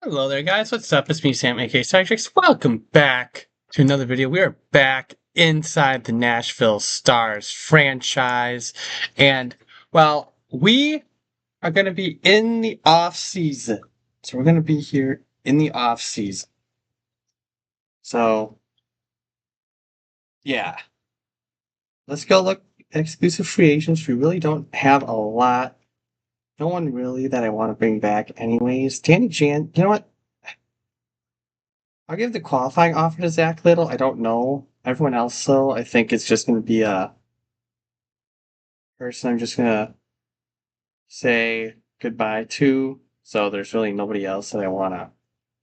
Hello there, guys. What's up? It's me, Sam, aka Sidetricks. Welcome back to another video. We are back inside the Nashville Stars franchise, and well, we are going to be in the off season. So we're going to be here in the off season. So yeah, let's go look at exclusive free agents. We really don't have a lot. No one really that I want to bring back, anyways. Danny Jan. You know what? I'll give the qualifying offer to Zach Little. I don't know. Everyone else, though, I think it's just going to be a person I'm just going to say goodbye to. So there's really nobody else that I want to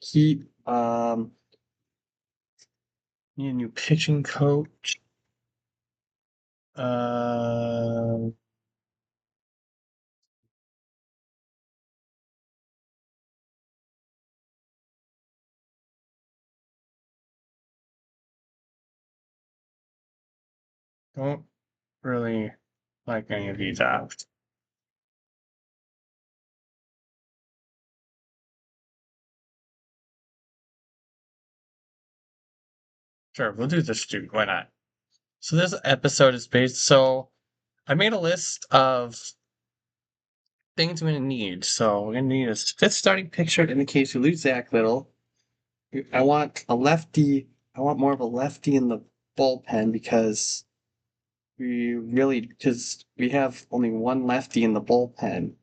keep. Need a new pitching coach. Uh, don't really like any of these apps. Sure, we'll do this, dude. Why not? So this episode is based. So I made a list of things we're gonna need. So we're gonna need a fifth starting pitcher in the case we lose Zach Little. I want a lefty. I want more of a lefty in the bullpen because we have only one lefty in the bullpen,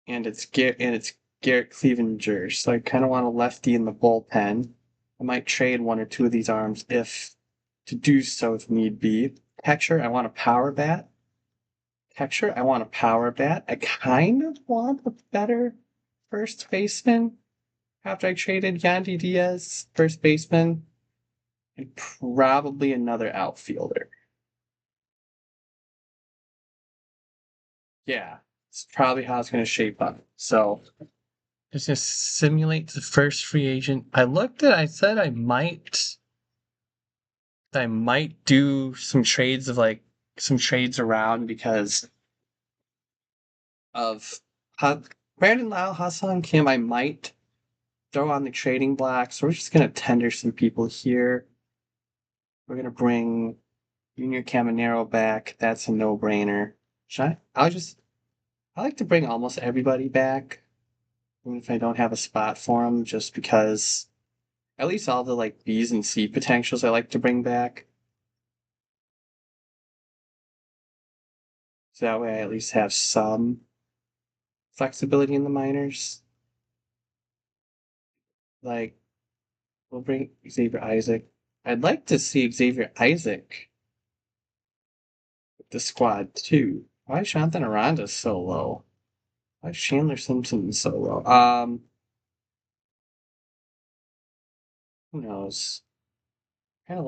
and it's Garrett Cleavinger. So I kind of want a lefty in the bullpen. I might trade one or two of these arms to do so if need be. Catcher, I want a power bat. I want a power bat. I kind of want a better first baseman after I traded Yandy Diaz, first baseman, and probably another outfielder. Yeah, it's probably how it's going to shape up. So just simulate the first free agent. I said I might do some trades some trades around because of Brandon Lau, Hassan Kim. I might throw on the trading block. So we're just going to tender some people here. We're going to bring Junior Caminero back. That's a no-brainer. I like to bring almost everybody back, even if I don't have a spot for them, just because at least all the like B's and C potentials I like to bring back. So that way I at least have some flexibility in the minors. Like, we'll bring Xavier Isaac. I'd like to see Xavier Isaac with the squad too. Why is Jonathan Aranda so low? Why is Chandler Simpson so low? Who knows? I kind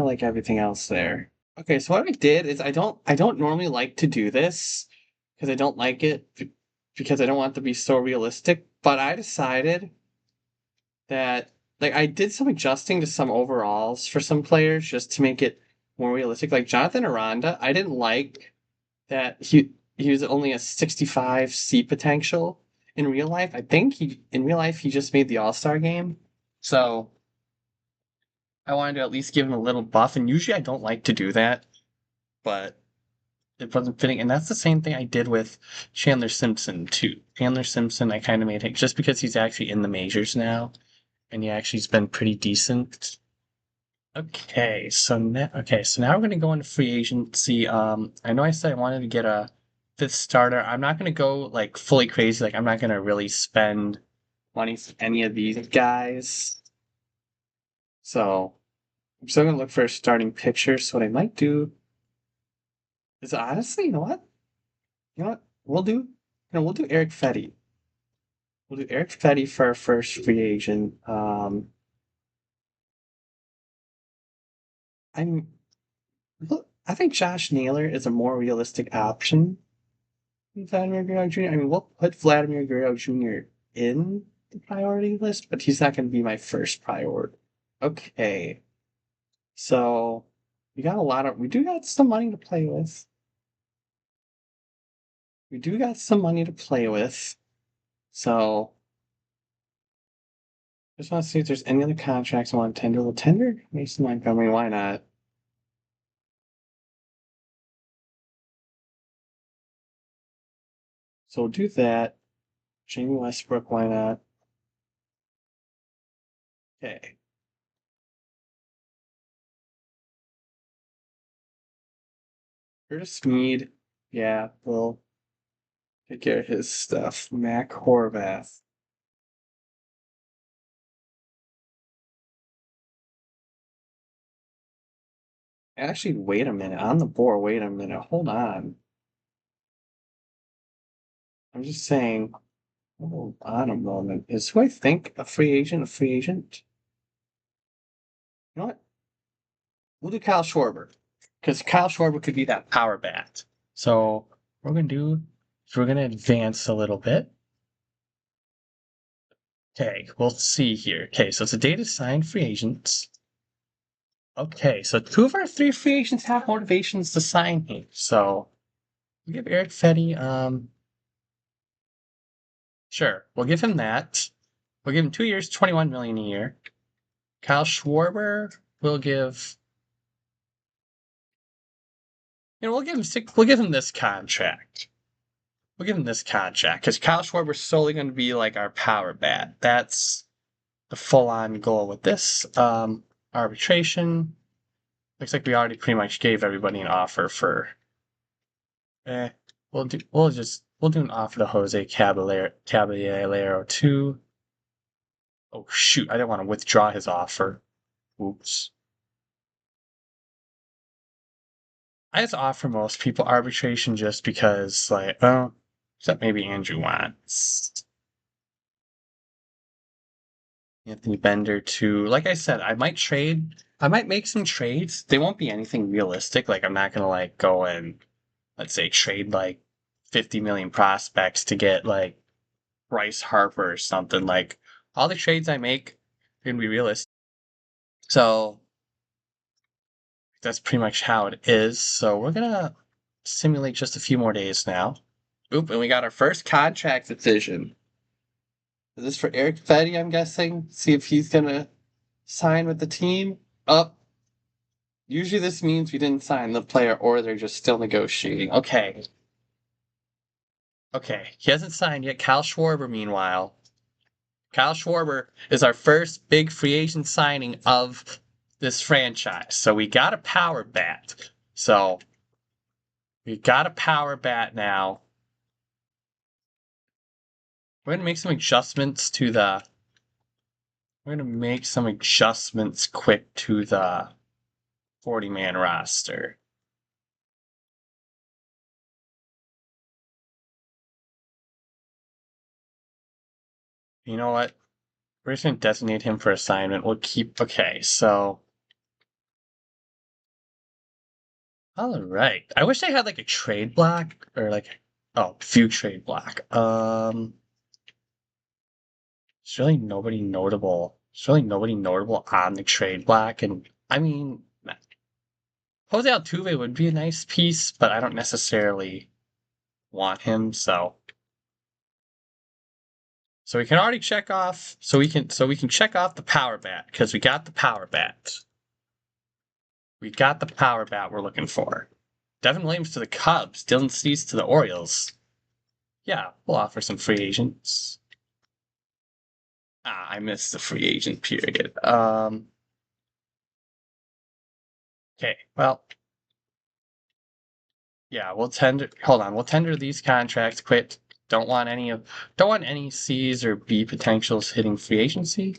of like everything else there. Okay, so what I did is I don't normally like to do this because I don't like it because I don't want it to be so realistic, but I decided that like I did some adjusting to some overalls for some players just to make it more realistic. Like Jonathan Aranda, I didn't like that he was only a 65 C potential in real life. I think he just made the All-Star game. So I wanted to at least give him a little buff, and usually I don't like to do that, but it wasn't fitting. And that's the same thing I did with Chandler Simpson too. Chandler Simpson, I kind of made it just because he's actually in the majors now, and he actually's been pretty decent. So now we're gonna go into free agency. I know I said I wanted to get a fifth starter. I'm not gonna go like fully crazy. Like I'm not gonna really spend money for any of these guys. So I'm still gonna look for a starting pitcher. So what I might do is honestly, you know what? You know what? We'll do Eric Fetty. We'll do Eric Fetty for our first free agent. I'm I think Josh Naylor is a more realistic option than Vladimir Guerrero Jr. I mean, we'll put Vladimir Guerrero Jr. in the priority list, but he's not going to be my first priority. Okay, so we do got some money to play with. We do got some money to play with, so Just want to see if there's any other contracts I want to tender. We'll tender Mason Montgomery. Why not? So we'll do that. Jamie Westbrook. Why not? Okay. Curtis Smeed. Yeah, we'll take care of his stuff. Mac Horvath. Actually, wait a minute. On the board, wait a minute. Hold on. I'm just saying, hold on a moment. Is who I think a free agent? A free agent? You know what? We'll do Kyle Schwarber. Because Kyle Schwarber could be that power bat. So what we're gonna do is we're gonna advance a little bit. Okay, we'll see here. Okay, so it's a data signed free agents. Okay, so 2 of our 3 free agents have motivations to sign here. So we give Eric Fetty, sure, we'll give him that. We'll give him 2 years, 21 million a year. Kyle Schwarber, we'll give, we'll give him this contract. We'll give him this contract because Kyle Schwarber's solely going to be like our power bat. That's the full-on goal with this. Arbitration. Looks like we already pretty much gave everybody an offer for. We'll do an offer to Jose Caballero too. Oh shoot! I didn't want to withdraw his offer. Oops. I just offer most people arbitration just because, like, well, except maybe Andrew wants Anthony Bender too. Like I said, I might trade. I might make some trades. They won't be anything realistic. Like I'm not gonna like go and let's say trade like 50 million prospects to get like Bryce Harper or something. Like all the trades I make are gonna be realistic. So that's pretty much how it is. So we're gonna simulate just a few more days now. Oop, and we got our first contract decision. Is this for Eric Fetty, I'm guessing? See if he's gonna sign with the team? Up. Usually this means we didn't sign the player or they're just still negotiating. Okay. Okay. He hasn't signed yet. Kyle Schwarber, meanwhile. Kyle Schwarber is our first big free agent signing of this franchise. So we got a power bat. So we got a power bat now. We're gonna make some adjustments to the. We're gonna make some adjustments quick to the 40-man roster. You know what? We're just gonna designate him for assignment. We'll keep. Okay, so. All right. I wish I had like a trade block or like view trade block. There's really nobody notable. There's really nobody notable on the trade block, and I mean, Jose Altuve would be a nice piece, but I don't necessarily want him. So we can already check off. So we can check off the power bat because we got the power bat. We got the power bat we're looking for. Devin Williams to the Cubs. Dylan Cease to the Orioles. Yeah, we'll offer some free agents. I missed the free agent period. Okay, well, yeah, we'll tender. Hold on, we'll tender these contracts. Quit. Don't want any C's or B potentials hitting free agency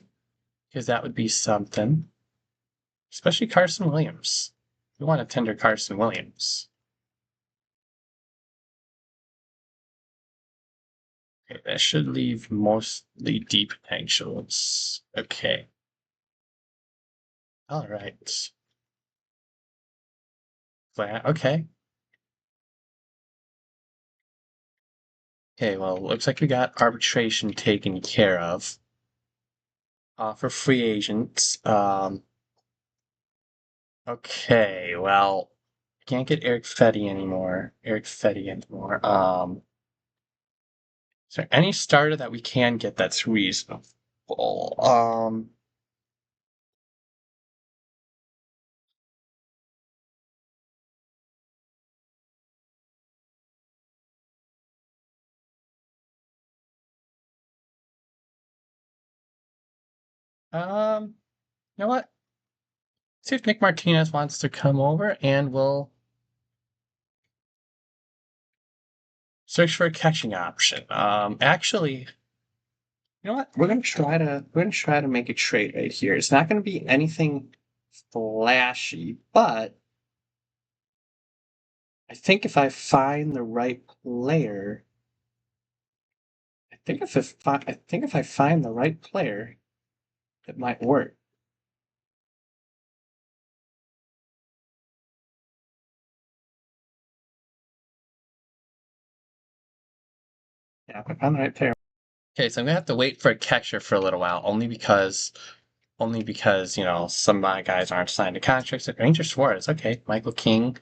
because that would be something. Especially Carson Williams. We want to tender Carson Williams. Okay, that should leave mostly D potentials. Okay. All right. Okay. Okay, well, looks like we got arbitration taken care of. For free agents. Okay, well, can't get Eric Fetty anymore. Is there any starter that we can get that's reasonable? Bull. Um, you know what? See if Nick Martinez wants to come over, and we'll search for a catching option. Actually, you know what? We're gonna try to make a trade right here. It's not gonna be anything flashy, but I think if I find the right player, I think if I find the right player, it might work. Yeah, if I find the right player. Okay, so I'm gonna have to wait for a catcher for a little while, only because some of my guys aren't signed to contracts. Like Ranger Suarez, okay, Michael King,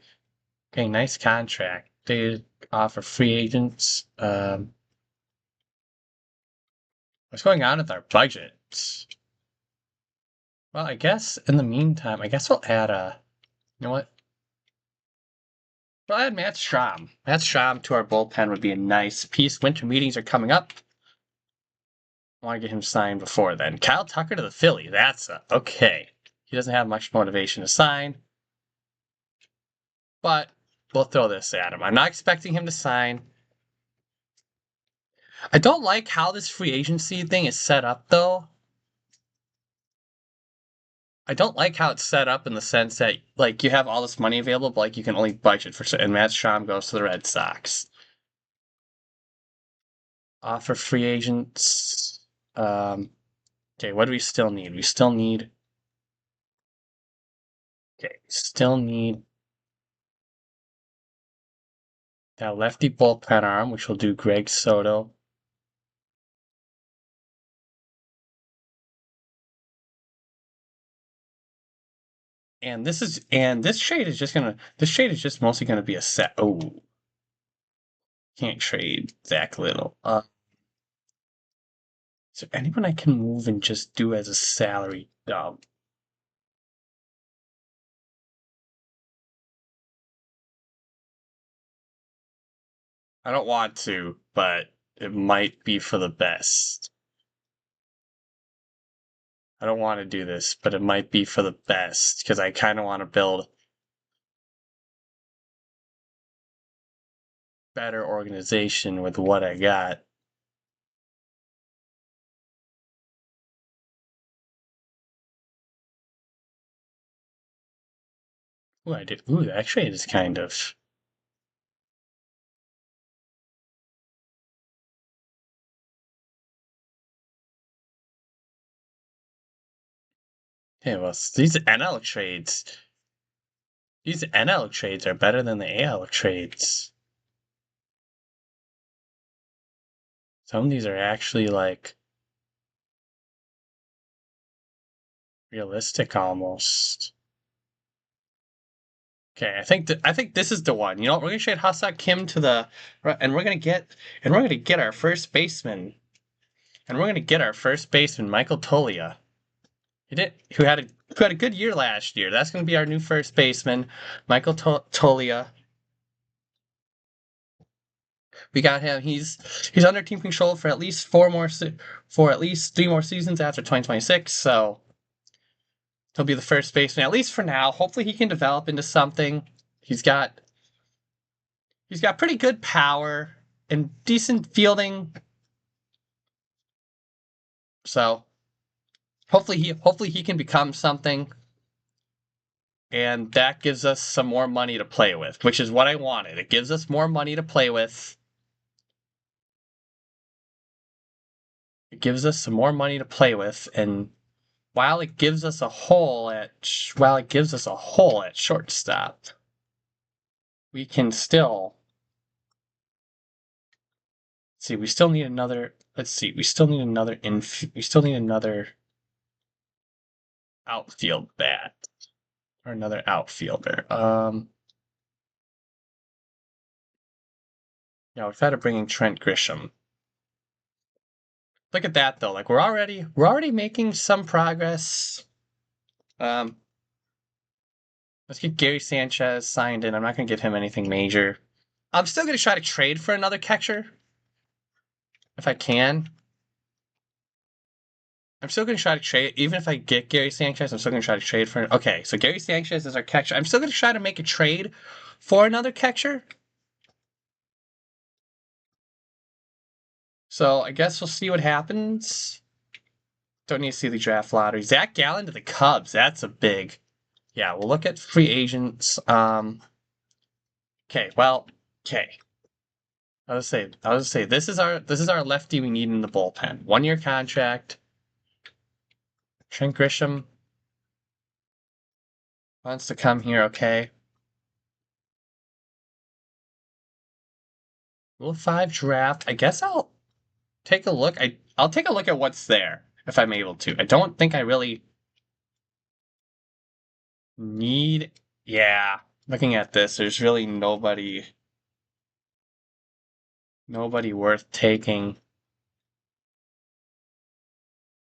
okay, nice contract. They offer free agents. What's going on with our budget? Well, I guess in the meantime, I guess we'll add you know what? We'll add Matt Strahm. Matt Strahm to our bullpen would be a nice piece. Winter meetings are coming up. I want to get him signed before then. Kyle Tucker to the Phillies. That's okay. He doesn't have much motivation to sign, but we'll throw this at him. I'm not expecting him to sign. I don't like how this free agency thing is set up, though. I don't like how it's set up in the sense that like you have all this money available, but like you can only budget for and Matt Strahm goes to the Red Sox. Offer free agents. Okay, what do we still need? We still need. Okay, still need that lefty bullpen arm, which will do Greg Soto. And this trade is just mostly gonna be a set. Oh, can't trade Zach Little. Is there anyone I can move and just do as a salary dump? I don't want to, but it might be for the best. I don't want to do this, but it might be for the best because I kind of want to build better organization with what I got. Ooh, I did. Ooh, actually, it is kind of. Yeah, well, these NL trades are better than the AL trades. Some of these are actually like realistic almost. Okay, I think this is the one. You know what? We're gonna trade Hassan Kim to the and we're gonna get our first baseman. And we're gonna get our first baseman, Michael Tolia. He did who had a good year last year. That's gonna be our new first baseman, Michael Tolia. We got him. He's under team control for at least for at least 3 more seasons after 2026. So he'll be the first baseman at least for now. Hopefully he can develop into something. He's got he's got pretty good power and decent fielding. So hopefully he can become something. And that gives us some more money to play with, which is what I wanted. It gives us more money to play with. It gives us some more money to play with, and while it gives us a hole at shortstop, we can still see. We still need another. Let's see. We still need another outfield bat or another outfielder. Yeah, we've had to bring in Trent Grisham. Look at that though. Like we're already making some progress. Um, let's get Gary Sanchez signed in. I'm not gonna give him anything major. I'm still gonna try to trade for another catcher if I can. I'm still gonna try to trade, even if I get Gary Sanchez. I'm still gonna try to trade for. Okay, so Gary Sanchez is our catcher. I'm still gonna try to make a trade for another catcher. So I guess we'll see what happens. Don't need to see the draft lottery. Zach Gallen to the Cubs. That's a big. Yeah, we'll look at free agents. Okay, well, okay. I was say this is our lefty we need in the bullpen. 1 year contract. Trent Grisham wants to come here, okay. Rule 5 draft. I guess I'll take a look. I'll take a look at what's there if I'm able to. I don't think I really need. Yeah, looking at this, there's really nobody worth taking.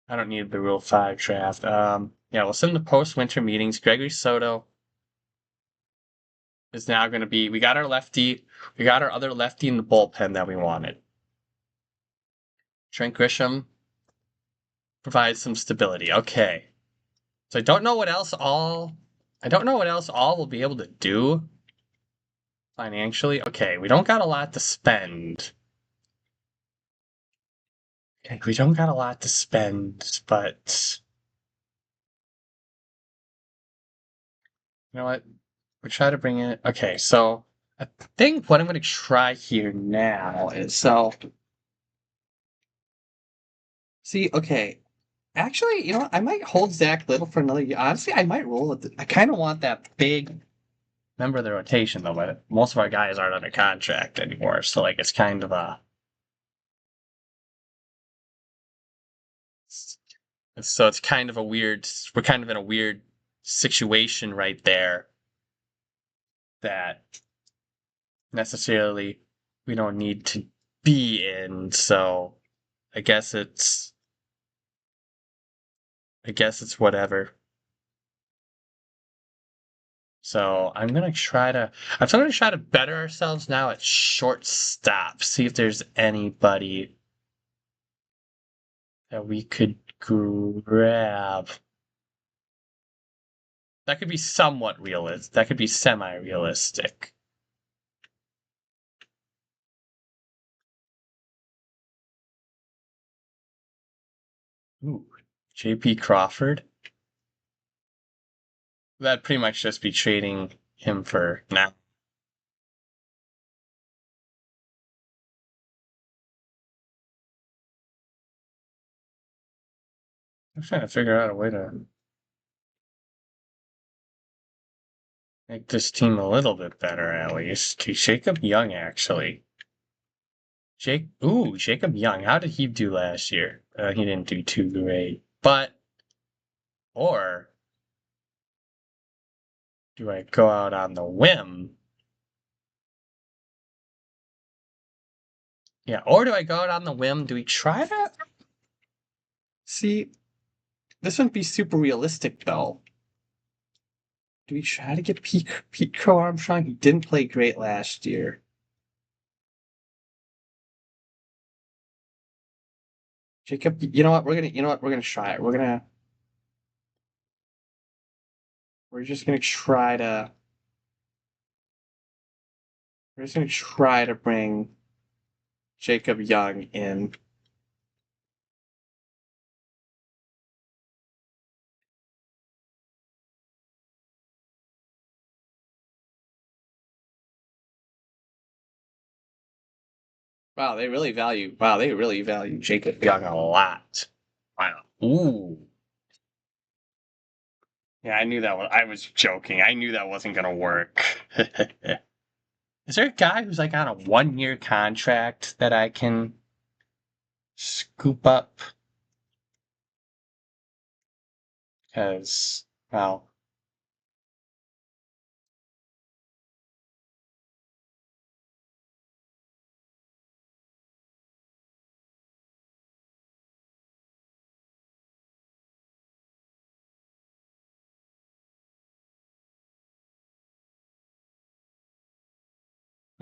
I don't need the Rule 5 draft. Yeah, we'll send the post-winter meetings. Gregory Soto is now going to be. We got our lefty. We got our other lefty in the bullpen that we wanted. Trent Grisham provides some stability. Okay. So I don't know what else all we'll be able to do financially. Okay, we don't got a lot to spend. Okay, we don't got a lot to spend, but you know what? We try to bring in. Okay, so I think what I'm going to try here now is see. Okay, actually, you know what? I might hold Zach Little for another year. Honestly, I might roll with it. I kind of want that big member of the rotation though, but most of our guys aren't under contract anymore, so like it's kind of a. So it's kind of a weird. We're kind of in a weird situation right there that necessarily we don't need to be in. So I guess it's whatever. So I'm still gonna try to better ourselves now at shortstop. See if there's anybody that we could grab. That could be somewhat realistic. That could be semi-realistic. Ooh, J.P. Crawford. That'd pretty much just be trading him for now. I'm trying to figure out a way to make this team a little bit better, at least. To Jacob Young, actually. Jacob Young. How did he do last year? He didn't do too great. But, or do I go out on the whim? Yeah, or do I go out on the whim? Do we try to? See, this wouldn't be super realistic, though. Do we try to get Pete Crow Armstrong? He didn't play great last year. Jacob, you know what? We're gonna try it. We're just gonna try to. We're just gonna try to bring Jacob Young in. Wow, they really value Jacob Young a lot. Wow. Ooh. Yeah, I was joking. I knew that wasn't gonna work. Is there a guy who's like on a 1 year contract that I can scoop up? Because, well,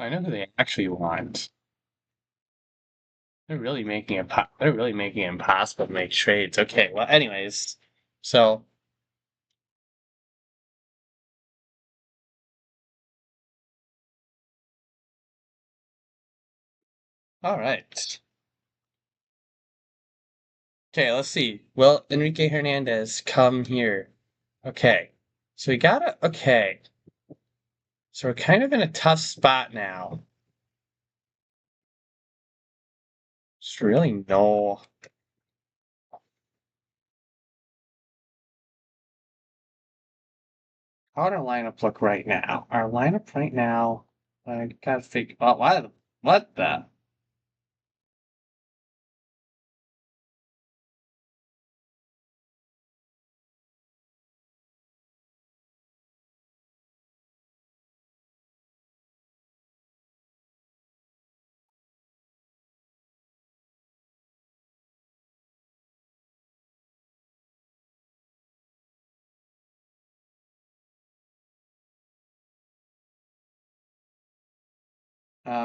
I know who they actually want. They're really making it impossible to make trades. Okay, well, anyways, so all right. Okay, let's see. Will Enrique Hernandez come here? Okay, so we gotta. Okay, so we're kind of in a tough spot now. Just really no. How would our lineup look right now? Our lineup right now. I gotta figure. Oh, what the?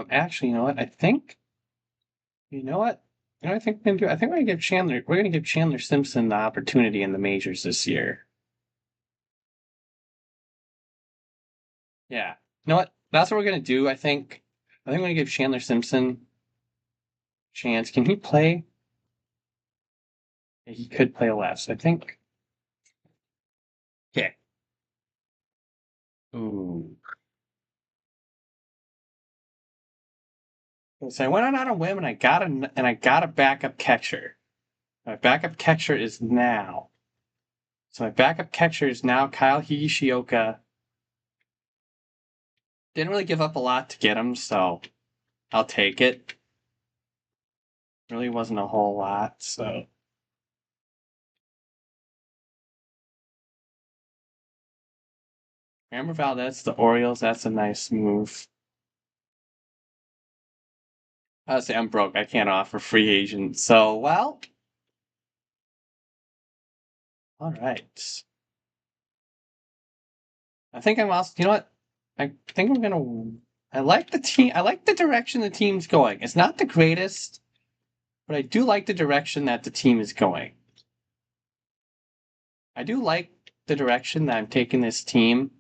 Actually, you know what? I think. You know what? You know, what I think we're gonna do. I think we're gonna give Chandler. We're gonna give Chandler Simpson the opportunity in the majors this year. Yeah. You know what? That's what we're gonna do. I think. I think we're gonna give Chandler Simpson a chance. Can he play? Yeah, he could play left. So I think. Yeah. Ooh. So I went on a whim and I got a backup catcher. My backup catcher is now. So my backup catcher is now Kyle Higashioka. Didn't really give up a lot to get him, so I'll take it. Really wasn't a whole lot, so. Amber Valdez, the Orioles, that's a nice move. I say I'm broke. I can't offer free agent. So, well, all right. I think I'm also, you know what? I think I'm gonna. I like the team. I like the direction the team's going. It's not the greatest, but I do like the direction that the team is going. I do like the direction that I'm taking this team.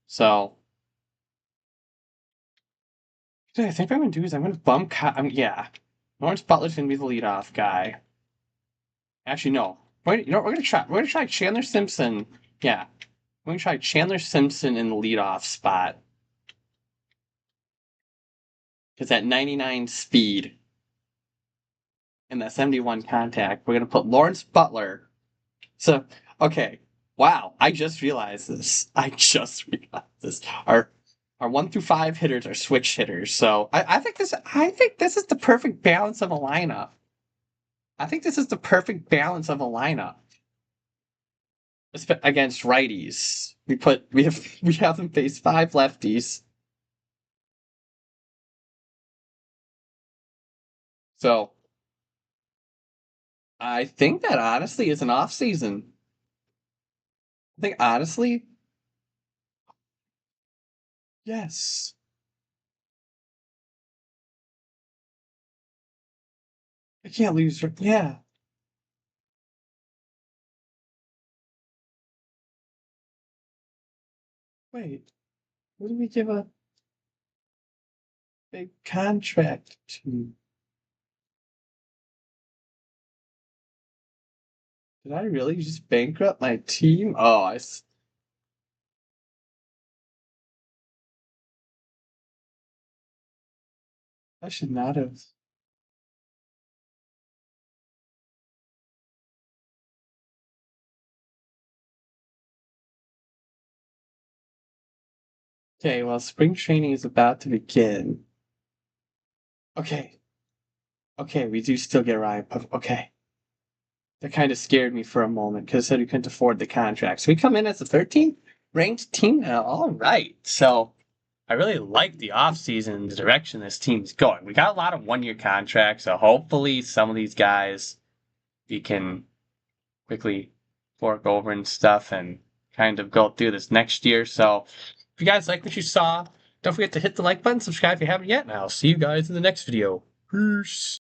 So, I think what I'm gonna do is I'm gonna bump. Yeah, Lawrence Butler's gonna be the leadoff guy. Actually, no. You know what? We're gonna try Chandler Simpson. Yeah, we're gonna try Chandler Simpson in the leadoff spot because at 99 speed and that 71 contact, we're gonna put Lawrence Butler. So, okay, wow, I just realized this. I just realized this. Our 1 through 5 hitters are switch hitters. So I think this is the perfect balance of a lineup. I think this is the perfect balance of a lineup against righties. We have them face 5 lefties. So I think that honestly is an off season. I think honestly, yes. I can't lose. Yeah. Wait. Who did we give a big contract to? Did I really just bankrupt my team? Oh, I should not have. Okay, well, spring training is about to begin. Okay. Okay, we do still get Ryan. Okay. That kind of scared me for a moment because it said we couldn't afford the contract. So we come in as the 13th ranked team now. All right. So I really like the offseason, the direction this team's going. We got a lot of 1 year contracts, so hopefully some of these guys we can quickly fork over and stuff and kind of go through this next year. So if you guys like what you saw, Don't forget to hit the like button, subscribe if you haven't yet, and I'll see you guys in the next video. Peace.